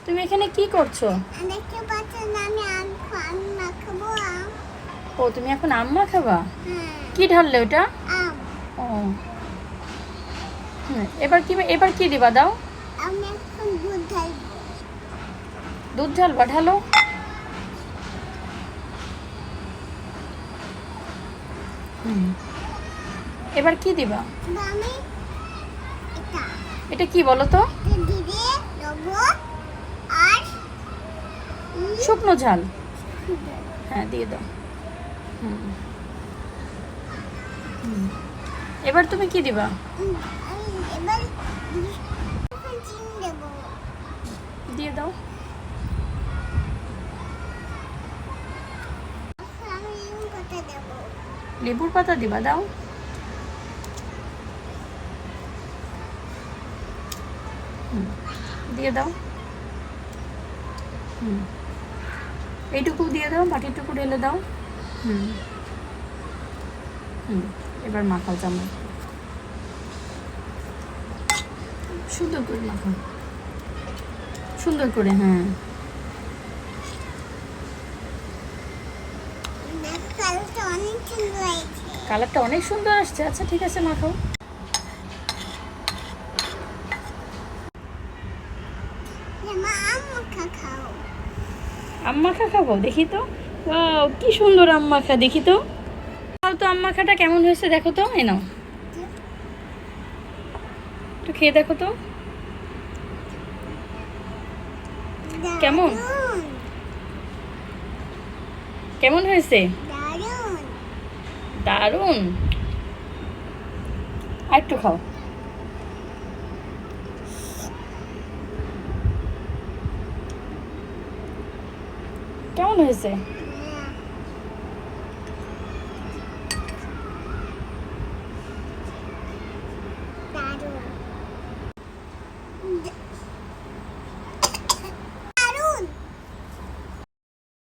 তুমি এখানে কি করছো? দেখতে পাচ্ছেন আমি আম মাখাবো আম। ও তুমি এখন আম মাখাবা? হ্যাঁ কি ঢাললে ওটা? আম। ও এবার কি দিবা দাও? আমি এখন দুধ ঢালবো। দুধ ঢালবা, ঢালো। এবার কি দিবা? আমি এটা এটা কি বলো তো? ধীরে দেবো আর শুকনো ঝাল। হ্যাঁ দিয়ে দাও। এবার তুমি কি দিবা? আমি এবার চিনি দেবো। দিয়ে দাও। আমি লেবু পাতা দেবো। লেবুর পাতা দিবা, দাও। দিয়ে দাও। এইটুকু দিয়ে দাও, বাটিটুকু ঢেলে দাও। এবার মাখাও চামচ, সুন্দর করে মাখাও, সুন্দর করে। হ্যাঁ কালারটা অনেক সুন্দর হয়েছে। কালারটা অনেক সুন্দর আসছে। আচ্ছা ঠিক আছে, মাখাও। মা আম মাখা খাও। আম মাখা খাবো, দেখি তো। ওয়াও কি সুন্দর আম মাখা, দেখি তো। তাও তো আম মাখাটা কেমন হয়েছে দেখো তো। এই নাও, একটু খেয়ে দেখো তো কেমন দারুণ, কেমন হয়েছে। দারুণ। দারুণ। আর একটু খাও। কেমন হয়েছে?